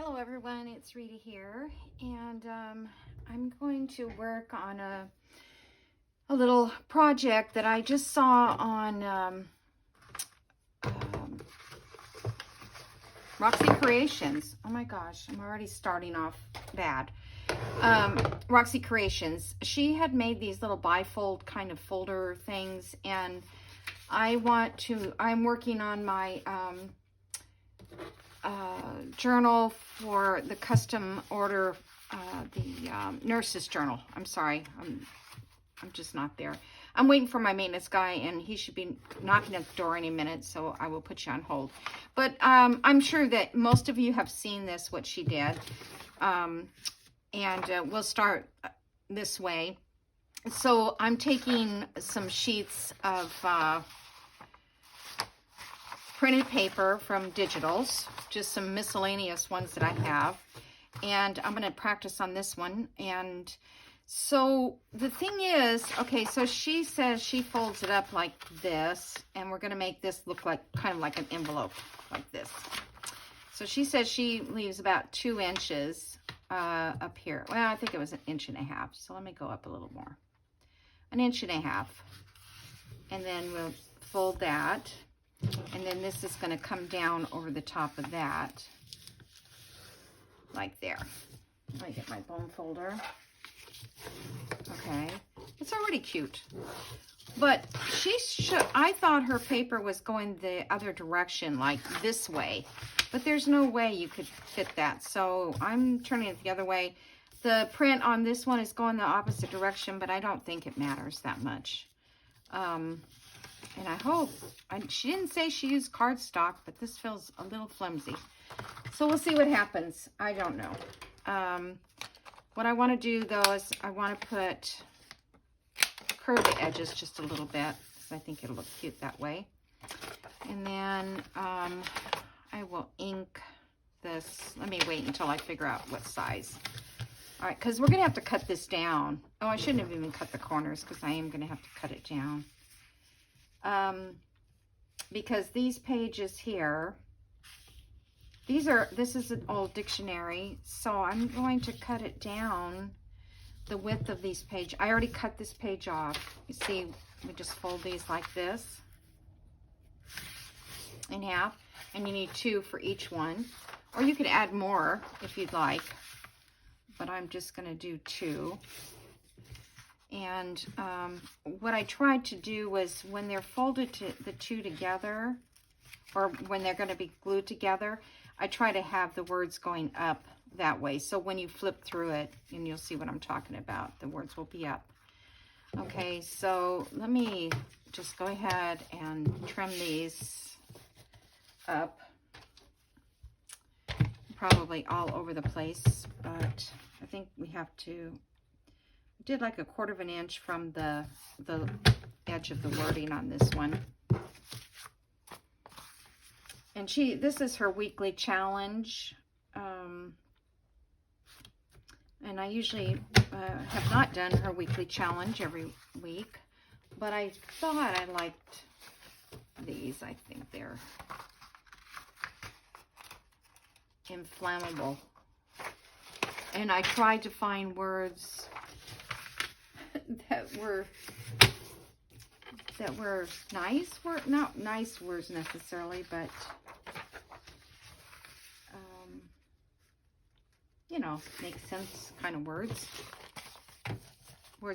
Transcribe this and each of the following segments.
Hello everyone, it's Rita here, and I'm going to work on a little project that I just saw on Roxy Creations. Oh my gosh, I'm already starting off bad. Roxy Creations, she had made these little bifold kind of folder things, and I'm working on my journal for the custom order, the nurse's journal. I'm sorry, I'm just not there. I'm waiting for my maintenance guy, and he should be knocking at the door any minute, so I will put you on hold. But I'm sure that most of you have seen this, what she did, and we'll start this way. So I'm taking some sheets of printed paper from Digitals, just some miscellaneous ones that I have, and I'm going to practice on this one. And so the thing is, okay, so she says she folds it up like this, and we're going to make this look like kind of like an envelope like this. So she says she leaves about 2 inches up here. Well, I think it was 1.5 inches, so let me go up a little more. 1.5 inches, and then we'll fold that. And then this is going to come down over the top of that, like there. Let me get my bone folder. Okay, it's already cute. But I thought her paper was going the other direction, like this way. But there's no way you could fit that. So I'm turning it the other way. The print on this one is going the opposite direction, but I don't think it matters that much. And I hope, she didn't say she used cardstock, but this feels a little flimsy. So we'll see what happens. I don't know. What I want to do, though, is I want to curve the edges just a little bit, because I think it'll look cute that way. And then I will ink this. Let me wait until I figure out what size. All right, because we're going to have to cut this down. Oh, I shouldn't have even cut the corners, because I am going to have to cut it down. Because these pages here, this is an old dictionary, so I'm going to cut it down the width of these pages. I already cut this page off. You see, we just fold these like this in half, and you need 2 for each one, or you could add more if you'd like, but I'm just going to do 2. And what I tried to do was, when they're folded the 2 together, or when they're going to be glued together, I try to have the words going up that way. So when you flip through it, and you'll see what I'm talking about, the words will be up. Okay, so let me just go ahead and trim these up. Probably all over the place, but I think we have to... did like 1/4 inch from the edge of the wording on this one. And this is her weekly challenge. And I usually have not done her weekly challenge every week, but I thought I liked these. I think they're inflammable. And I tried to find words that were nice, not nice words necessarily, but you know, make sense kind of words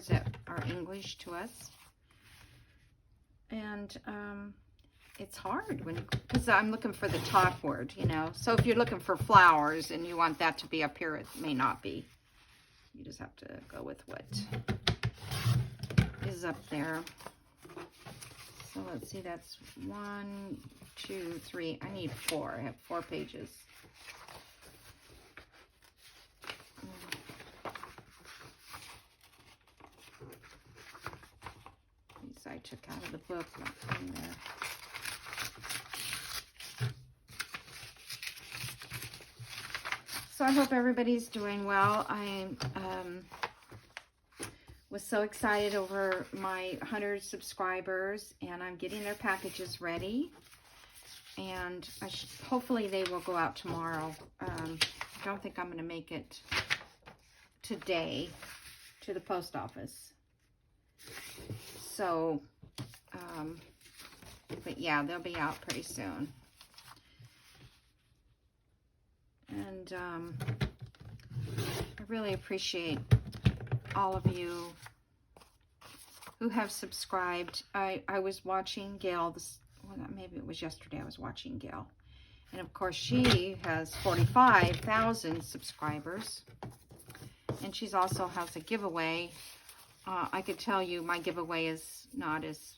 that are English to us. And it's hard because I'm looking for the top word, you know. So if you're looking for flowers and you want that to be up here, it may not be. You just have to go with what is up there. So let's see, that's 1, 2, 3. I need 4. I have 4 pages. These I took out of the book, not in there. So I hope everybody's doing well. I was so excited over my 100 subscribers, and I'm getting their packages ready. and hopefully they will go out tomorrow. I don't think I'm going to make it today to the post office. So, but yeah, they'll be out pretty soon. And I really appreciate all of you who have subscribed. I was watching Gail maybe it was yesterday I was watching Gail. And of course she has 45,000 subscribers. And she's also has a giveaway. I could tell you my giveaway is not as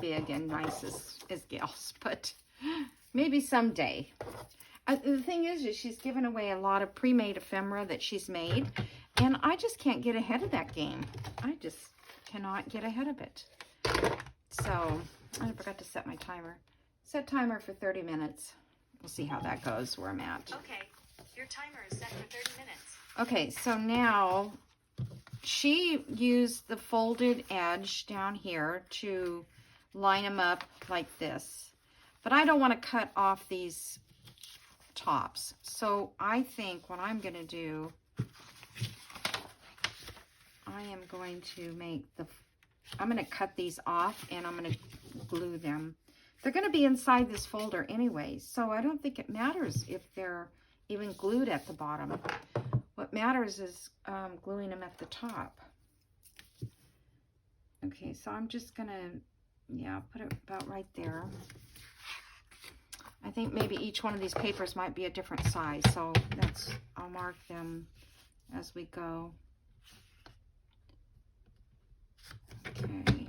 big and nice as Gail's, but maybe someday. The thing is she's given away a lot of pre-made ephemera that she's made, and I just can't get ahead of that game. I just cannot get ahead of it. So, I forgot to set my timer. Set timer for 30 minutes. We'll see how that goes, where I'm at. Okay, your timer is set for 30 minutes. Okay, so now she used the folded edge down here to line them up like this. But I don't want to cut off these tops. So I think what I'm going to do, I am going to I'm going to cut these off and I'm going to glue them. They're going to be inside this folder anyway, so I don't think it matters if they're even glued at the bottom. What matters is gluing them at the top. Okay, so I'm just going to, put it about right there. I think maybe each one of these papers might be a different size, so I'll mark them as we go. Okay.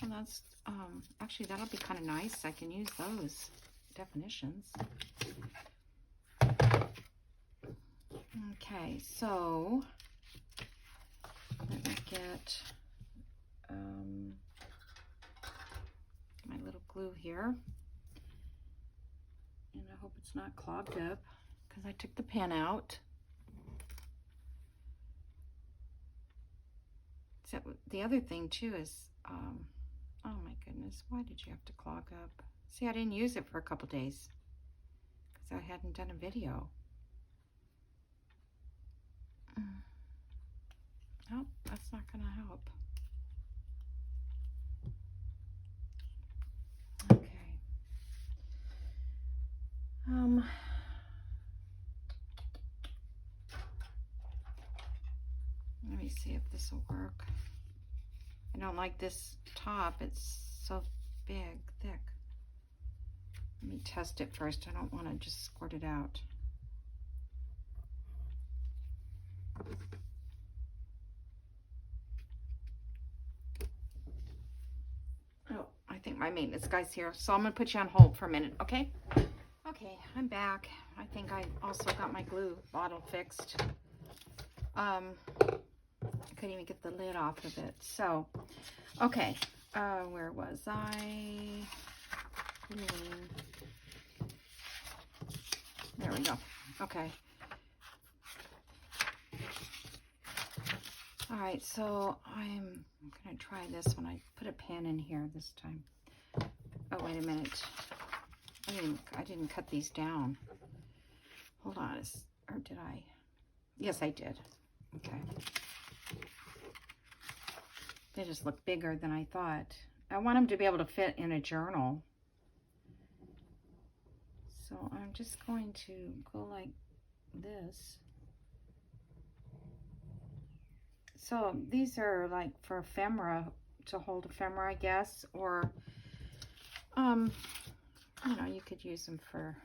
And that's, actually that'll be kind of nice. I can use those definitions. Okay, so let me get my little glue here, and I hope it's not clogged up because I took the pen out. So the other thing too is, oh my goodness, why did you have to clog up? See, I didn't use it for a couple days because I hadn't done a video. Oh, that's not gonna help. Okay. Let me see if this will work. I don't like this top. It's so big, thick. Let me test it first. I don't want to just squirt it out. Oh, I think my maintenance guy's here. So I'm going to put you on hold for a minute, okay? Okay, I'm back. I think I also got my glue bottle fixed. I couldn't even get the lid off of it. So, okay, where was I? There we go. Okay. All right, so I'm gonna try this when I put a pen in here this time. Oh, wait a minute. I didn't cut these down. Hold on, or did I? Yes, I did. Okay. They just look bigger than I thought. I want them to be able to fit in a journal. So I'm just going to go like this. So these are like for ephemera, to hold ephemera, I guess, or, you know, you could use them for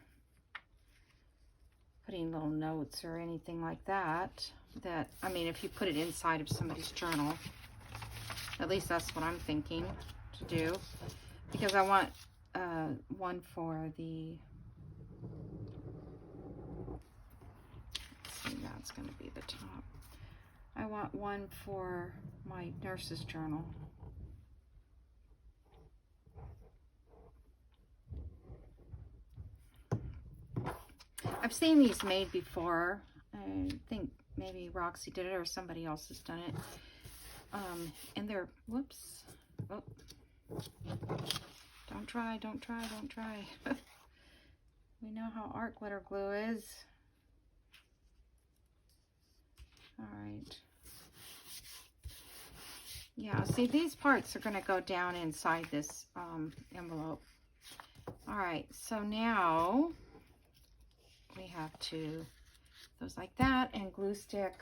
putting little notes or anything like that. I mean, if you put it inside of somebody's journal, at least that's what I'm thinking to do, because I want one for the, let's see, that's going to be the top. I want one for my nurse's journal. I've seen these made before. I think maybe Roxy did it or somebody else has done it. And they're, whoops. Oh, Don't try, don't try, don't try. We know how art glitter glue is. All right. Yeah, see, these parts are going to go down inside this envelope. All right, so now we have to those like that and glue stick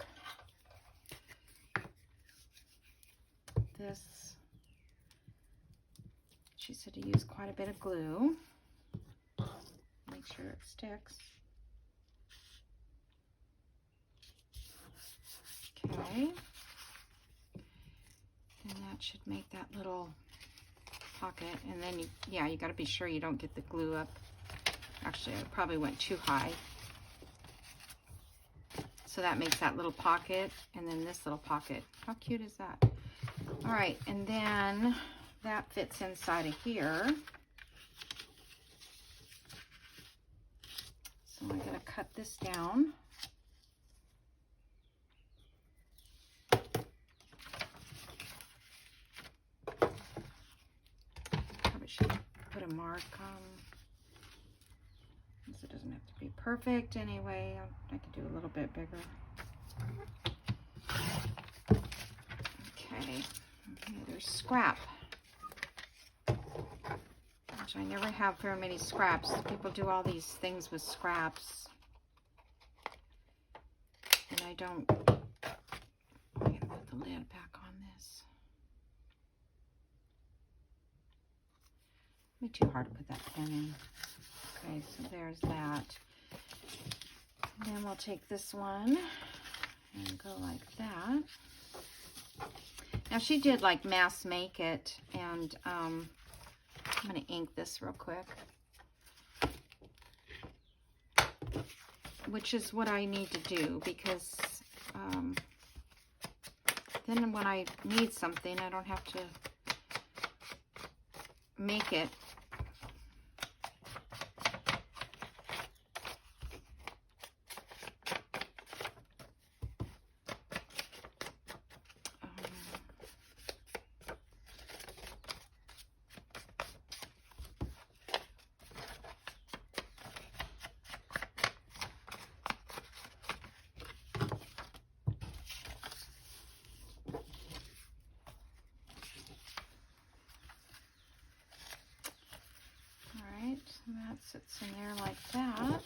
this. She said to use quite a bit of glue. Make sure it sticks. Okay. And that should make that little pocket. And then, you got to be sure you don't get the glue up. Actually, I probably went too high. So that makes that little pocket, and then this little pocket. How cute is that? All right, and then that fits inside of here. So I'm going to cut this down. Probably should put a mark on. It doesn't have to be perfect anyway. I could do a little bit bigger. Okay, there's scrap, which I never have very many scraps. People do all these things with scraps, and I don't. I'm gonna put the lid back on this. It'd be too hard to put that pen in. Okay, so there's that. And then we'll take this one and go like that. Now she did like mass make it, and I'm going to ink this real quick, which is what I need to do, because then when I need something, I don't have to make it. And that sits in there like that.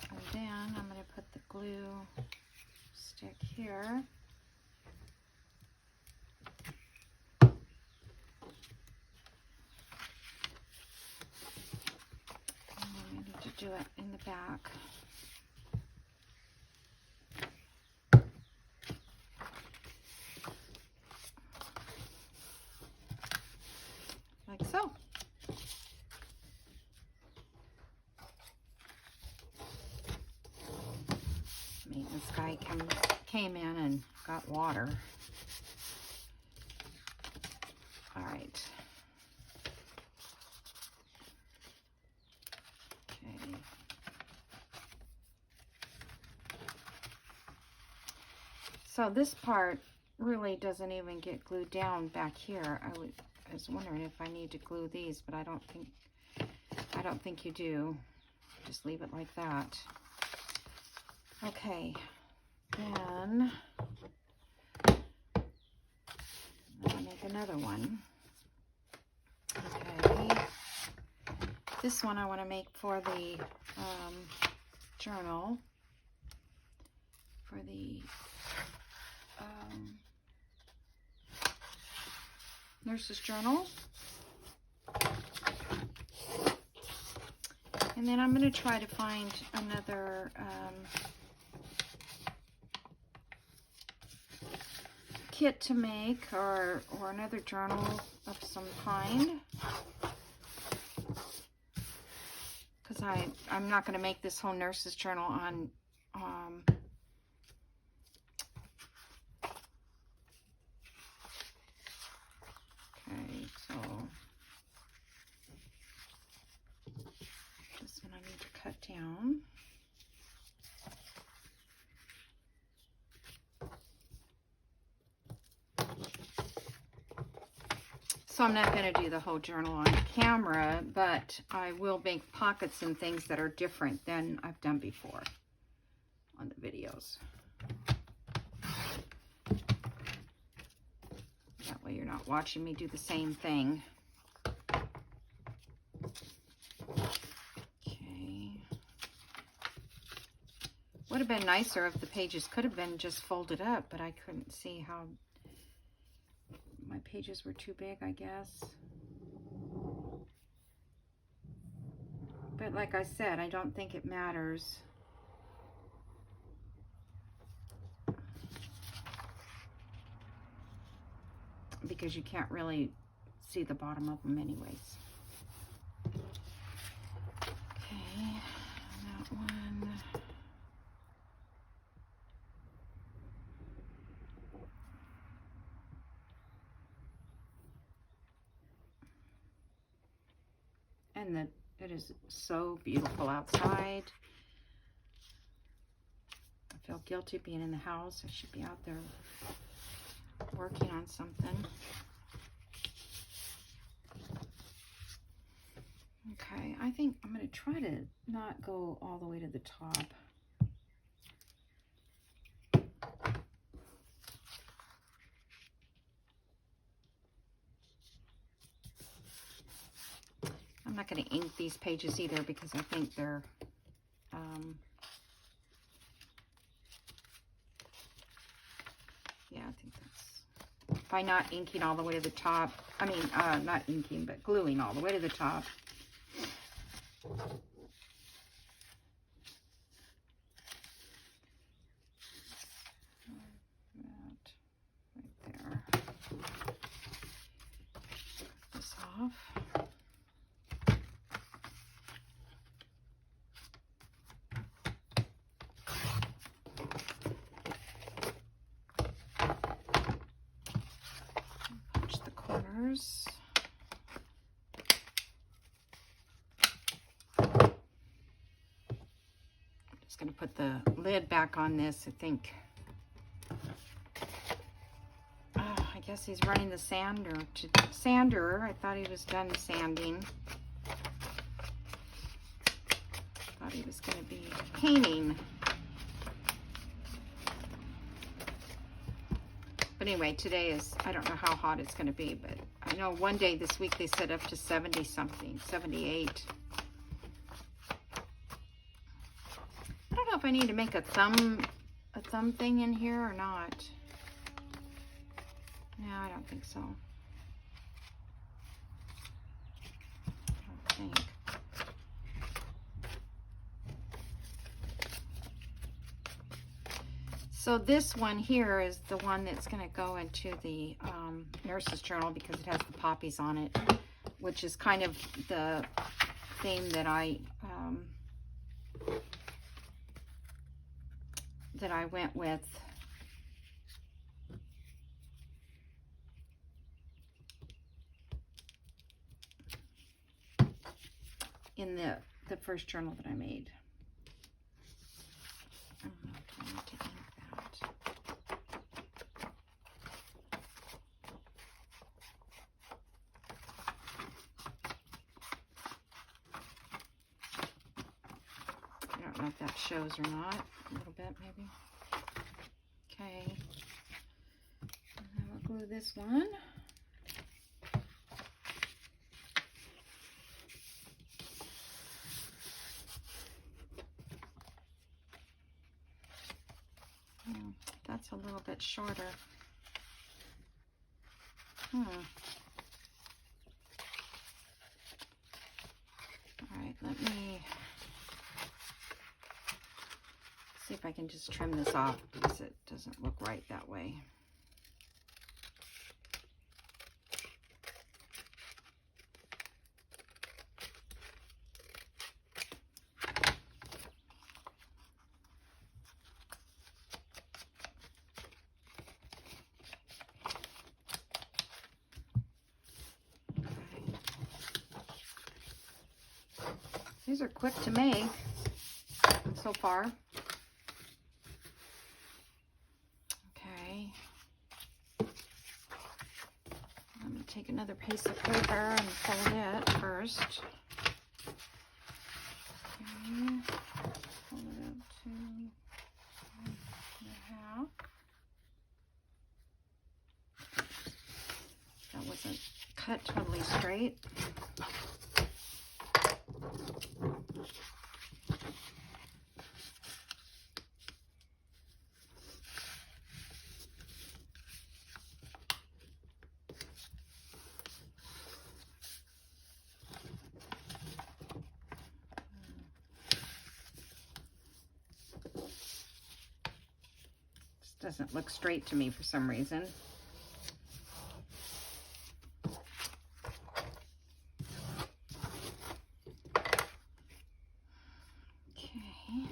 And then I'm going to put the glue stick here. And I need to do it in the back. Like so. Maintenance guy came in and got water. All right. Okay. So this part really doesn't even get glued down back here. I was wondering if I need to glue these, but I don't think you do. Just leave it like that. Okay, then I'll make another one. Okay, this one I want to make for the journal, for the nurse's journal. And then I'm going to try to find another kit to make, or another journal of some kind, because I'm not going to make this whole nurse's journal on okay, so this one I need to cut down. So I'm not going to do the whole journal on camera, but I will make pockets and things that are different than I've done before on the videos. That way you're not watching me do the same thing. Okay. Would have been nicer if the pages could have been just folded up, but I couldn't see how my pages were too big, I guess. But like I said, I don't think it matters. Because you can't really see the bottom of them anyways. Okay, that one. And it is so beautiful outside. I feel guilty being in the house. I should be out there working on something. Okay, I think I'm going to try to not go all the way to the top. I'm not going to ink these pages either because I think they're yeah, I think that's by not inking all the way to the top. I mean, not inking, but gluing all the way to the top. That right there. This off. Punch the corners. Just going to put the lid back on this, I think. I guess he's running the sander. I thought he was done sanding. Thought he was going to be painting. But anyway, today is, I don't know how hot it's going to be, but I know one day this week they said up to 70 something, 78. I don't know if I need to make a thumb thing in here or not. No, I don't think so. I don't think. So this one here is the one that's going to go into the nurse's journal because it has the poppies on it, which is kind of the theme that I went with. In the first journal that I made. I don't know if I need to ink that. I don't know if that shows or not. A little bit, maybe. Okay. And then we'll glue this one. That's a little bit shorter. All right, let me see if I can just trim this off because it doesn't look right that way. These are quick to make so far. Okay. I'm going to take a another piece of paper and fold it first. Okay. Fold it up to 1.5. That wasn't cut totally straight. Doesn't look straight to me for some reason. Okay.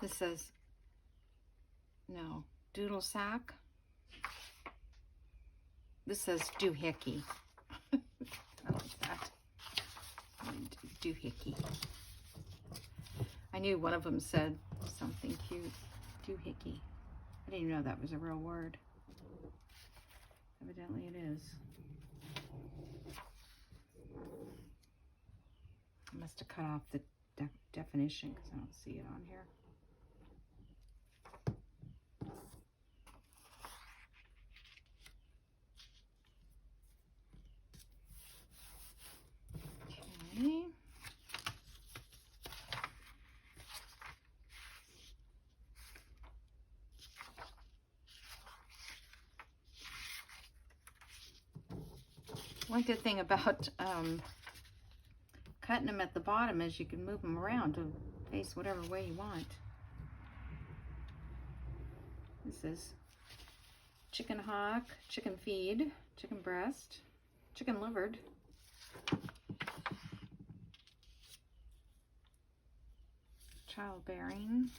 This says, no, doodle sack. This says doohickey. I like that. Doohickey. I knew one of them said something cute. Doohickey. I didn't even know that was a real word. Evidently it is. I must have cut off the definition because I don't see it on here. Okay. One good thing about cutting them at the bottom is you can move them around to face whatever way you want. This is chicken hock, chicken feed, chicken breast, chicken livered, childbearing,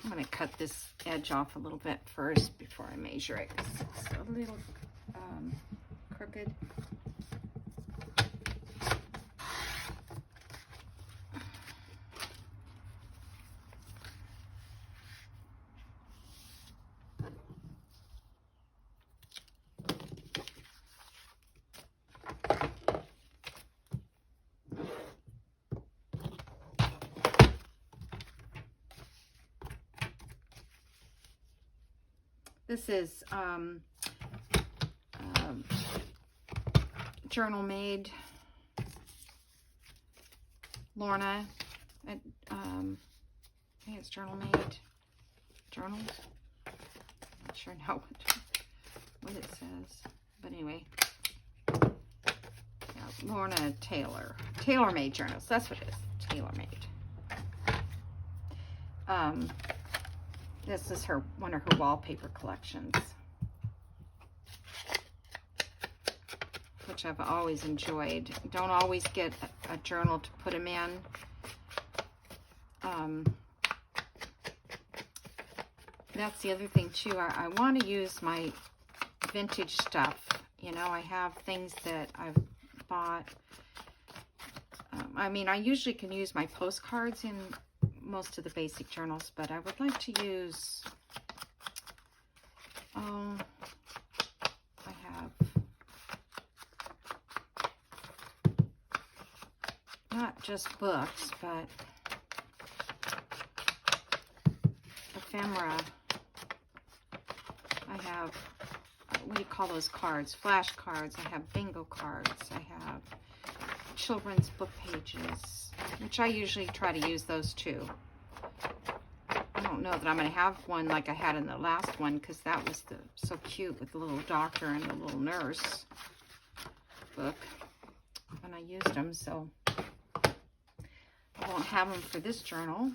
I'm going to cut this edge off a little bit first before I measure it because it's a little crooked. This is Journal Made Lorna. I think it's Journal Made Journals. Not sure now what it says, but anyway, yeah, Lorna Taylor. Tailor Made Journals. That's what it is. Tailor Made. This is one of her wallpaper collections, which I've always enjoyed. Don't always get a journal to put them in. That's the other thing too. I want to use my vintage stuff. You know, I have things that I've bought. I mean, I usually can use my postcards in most of the basic journals, but I would like to use, I have not just books, but ephemera. I have, what do you call those cards? Flash cards. I have bingo cards. I have children's book pages, which I usually try to use those too. I don't know that I'm going to have one like I had in the last one, because that was so cute with the little doctor and the little nurse book when I used them, so I won't have them for this journal.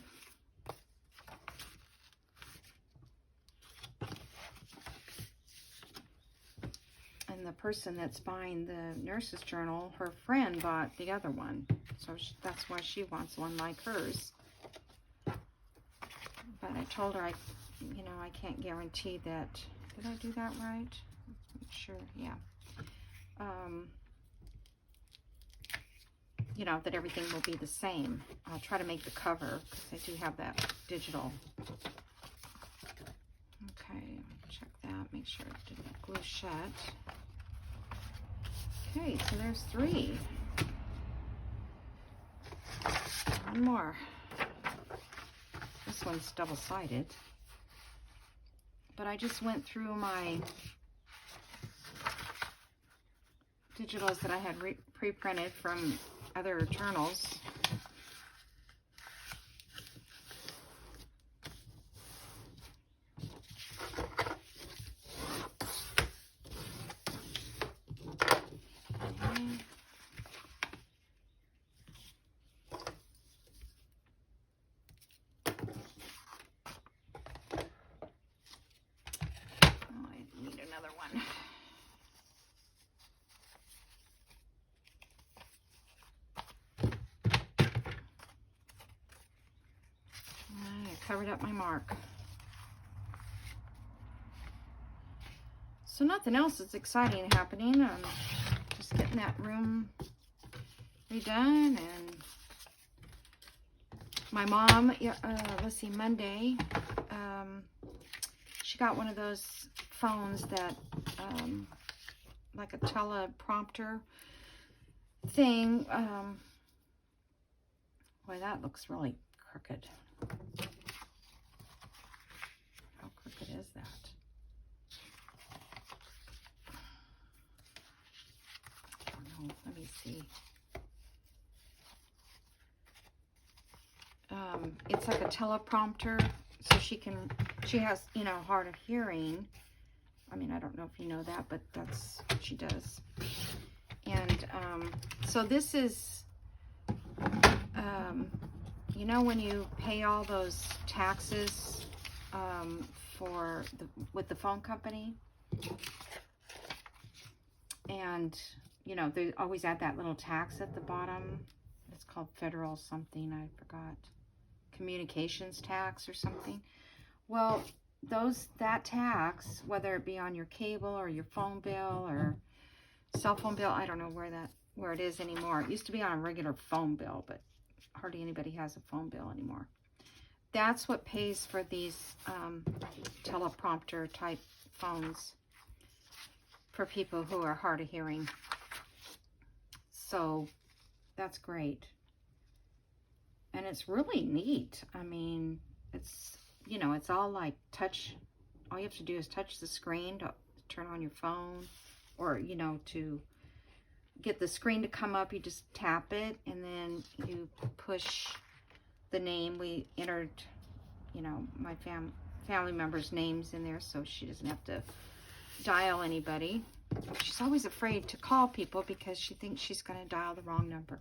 And the person that's buying the nurse's journal, her friend bought the other one, so that's why she wants one like hers. But I told her I can't guarantee that. Did I do that right? Make sure, yeah. That everything will be the same. I'll try to make the cover, because I do have that digital. Okay, check that, make sure it didn't glue shut. Okay, so there's 3. One more. This one's double-sided. But I just went through my digitals that I had pre-printed from other journals. Covered up my mark. So nothing else is exciting happening. I'm just getting that room redone, and my mom, let's see, Monday, she got one of those phones that, like a teleprompter thing. Boy, that looks really crooked. How crooked is that? I don't know. Let me see. It's like a teleprompter, so she has, hard of hearing. I mean, I don't know if you know that, but that's what she does. And so this is, when you pay all those taxes with the phone company, and they always add that little tax at the bottom. It's called federal something, I forgot, communications tax or something. Well, that tax, whether it be on your cable or your phone bill or cell phone bill, I don't know where it is anymore. It used to be on a regular phone bill, but hardly anybody has a phone bill anymore. That's what pays for these teleprompter type phones for people who are hard of hearing. So that's great. And it's really neat. I mean, it's, it's all like touch. All you have to do is touch the screen to turn on your phone, or, to get the screen to come up, you just tap it, and then you push the name. We entered, my family members' names in there, so she doesn't have to dial anybody. She's always afraid to call people because she thinks she's going to dial the wrong number.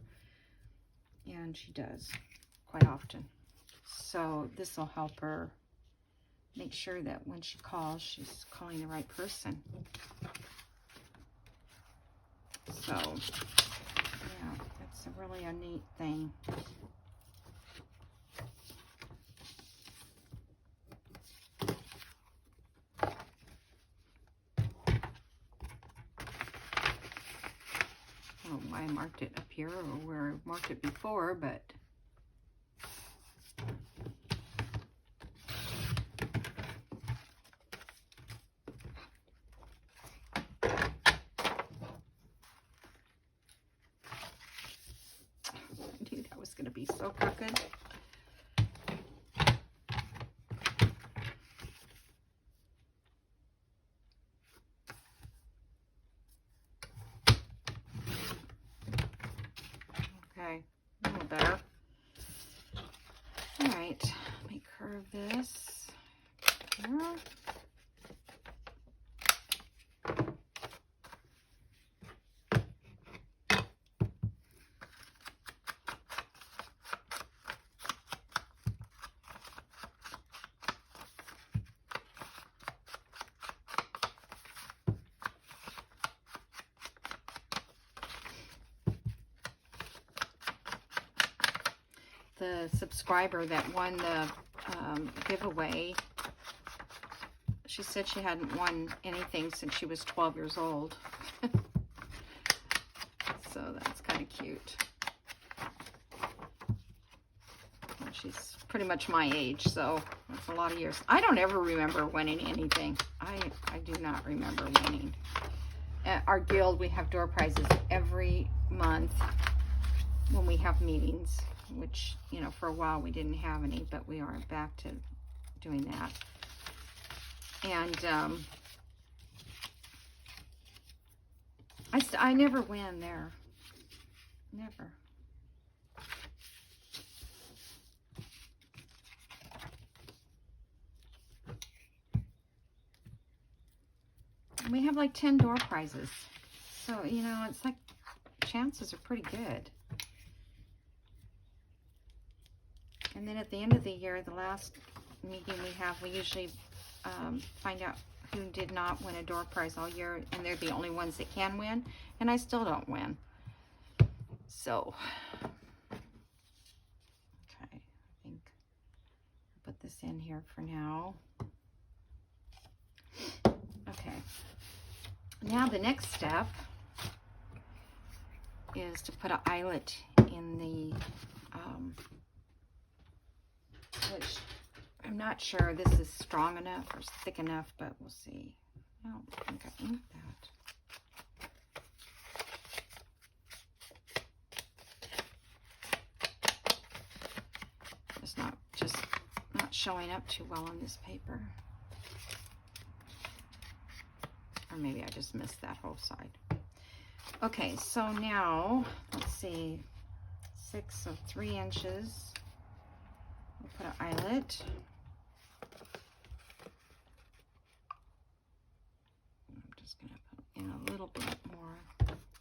And she does quite often. So this will help her make sure that when she calls, she's calling the right person. So, yeah, that's really a neat thing. I don't know why I marked it up here or where I marked it before, but so crooked. Okay, a little better. All right, let me curve this here. The subscriber that won the giveaway, she said she hadn't won anything since she was 12 years old. So that's kind of cute. Well, she's pretty much my age, so that's a lot of years. I don't ever remember winning anything. I do not remember winning. At our guild, we have door prizes every month when we have meetings, which, you know, for a while we didn't have any, but we are back to doing that. And I never win there. Never. And we have like 10 door prizes. So, you know, it's like chances are pretty good. And then at the end of the year, the last meeting we have, we usually find out who did not win a door prize all year, and they're the only ones that can win, and I still don't win. So, okay, I think I'll put this in here for now. Okay, now the next step is to put an eyelet in the which I'm not sure this is strong enough or thick enough, but we'll see. I don't think I inked that. It's not showing up too well on this paper. Or maybe I just missed that whole side. Okay, so now, let's see, 6, so 3 inches. We'll put an eyelet. I'm just going to put in a little bit more.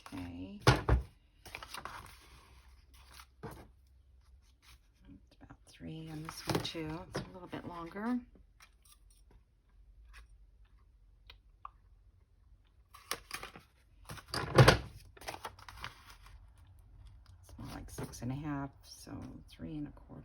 Okay. It's about 3 on this one too. It's a little bit longer. It's more like 6.5, so 3 1/4.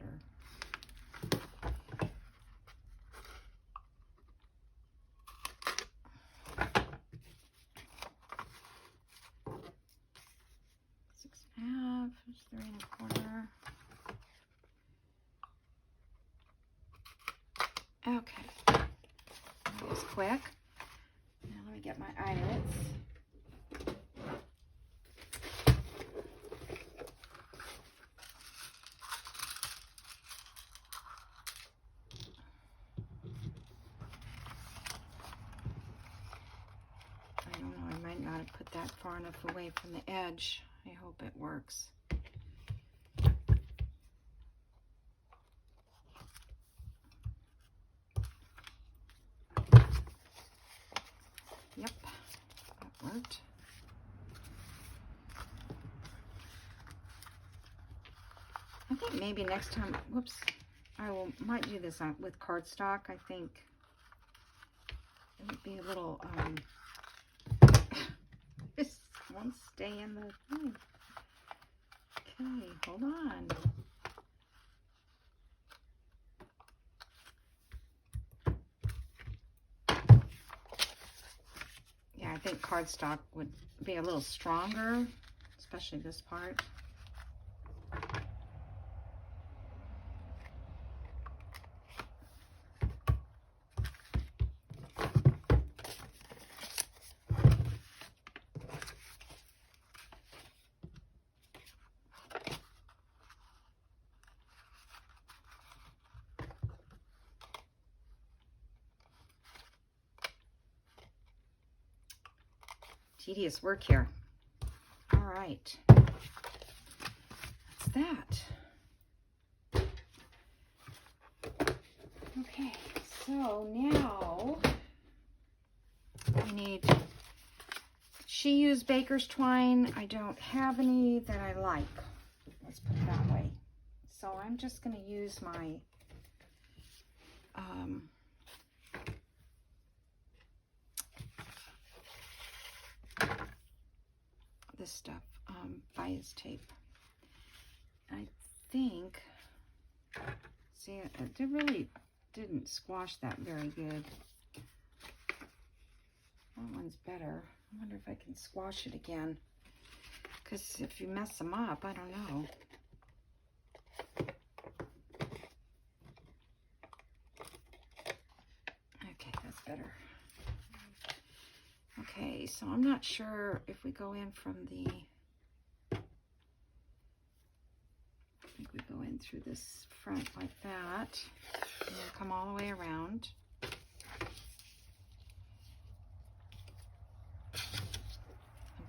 There's 3 1/4. Okay, that was quick. Now let me get my eyelets. I don't know, I might not have put that far enough away from the edge. I hope it works. Yep, that worked. I think maybe next time, whoops, might do this with cardstock. I think it would be a little, this won't stay in the thing. Okay, hold on. Yeah, I think cardstock would be a little stronger, especially this part. tedious work here. All right. That's that. Okay, so now I need, she used baker's twine. I don't have any that I like. Let's put it that way. So I'm just going to use my this stuff, bias tape. I think, see, it really didn't squash that very good. That one's better. I wonder if I can squash it again. Because if you mess them up, I don't know. Okay, that's better. Okay, so I'm not sure if we go in from the, I think we go in through this front like that, and then come all the way around. And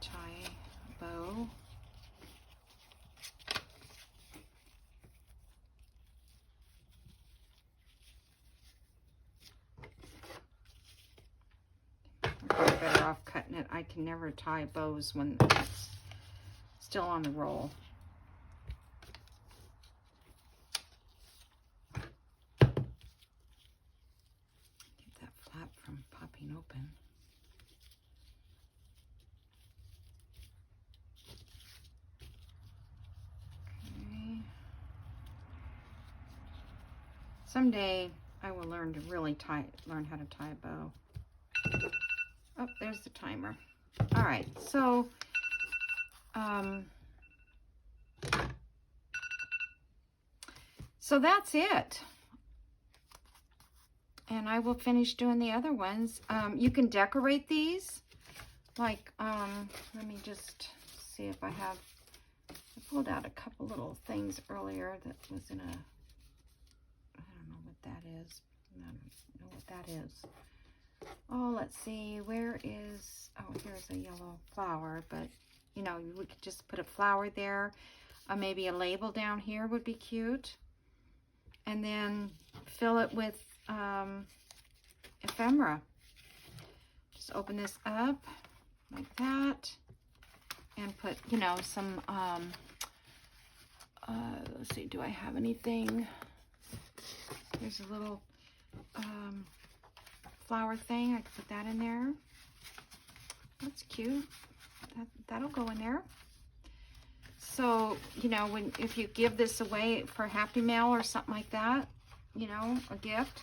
tie a bow. We're better off cutting it. I can never tie bows when it's still on the roll. Get that flap from popping open. Okay. Someday I will learn to really learn how to tie a bow. Oh, there's the timer. All right, so so that's it. And I will finish doing the other ones. You can decorate these. Like, let me just see if I have, I pulled out a couple little things earlier that was in a, I don't know what that is. I don't know what that is. Oh, let's see, where is, oh, here's a yellow flower, but, you know, we could just put a flower there. Maybe a label down here would be cute. And then fill it with ephemera. Just open this up like that. And put, you know, some, let's see, do I have anything? There's a little, flower thing. I could put that in there. That's cute. That'll go in there. So, you know, if you give this away for Happy Mail or something like that, you know, a gift,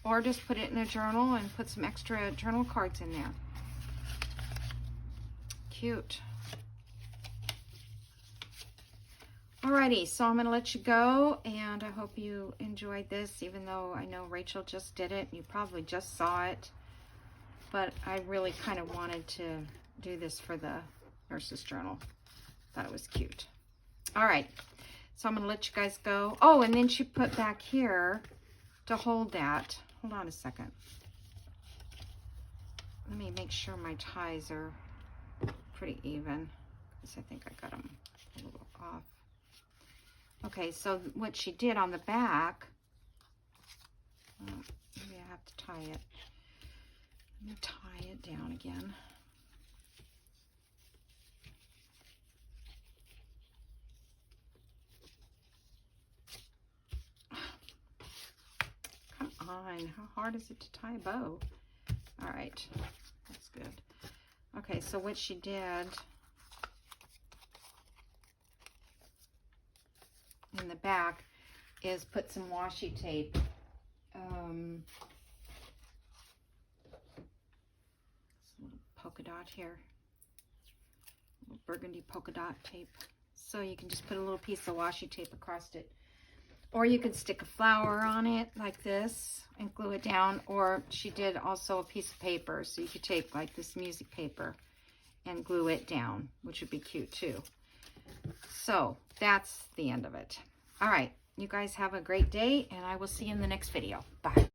or just put it in a journal and put some extra journal cards in there. Cute. Alrighty, so I'm going to let you go, and I hope you enjoyed this, even though I know Rachel just did it. You probably just saw it, but I really kind of wanted to do this for the Nurse's Journal. Thought it was cute. Alright, so I'm going to let you guys go. Oh, and then she put back here to hold that. Hold on a second. Let me make sure my ties are pretty even, because I think I got them a little off. Okay, so what she did on the back, maybe I have to tie it. Let me tie it down again. Come on, how hard is it to tie a bow? All right, that's good. Okay, so what she did in the back is put some washi tape. Little polka dot here, little burgundy polka dot tape. So you can just put a little piece of washi tape across it, or you could stick a flower on it like this and glue it down. Or she did also a piece of paper, so you could take like this music paper and glue it down, which would be cute too. So that's the end of it. All right, you guys have a great day, and I will see you in the next video. Bye.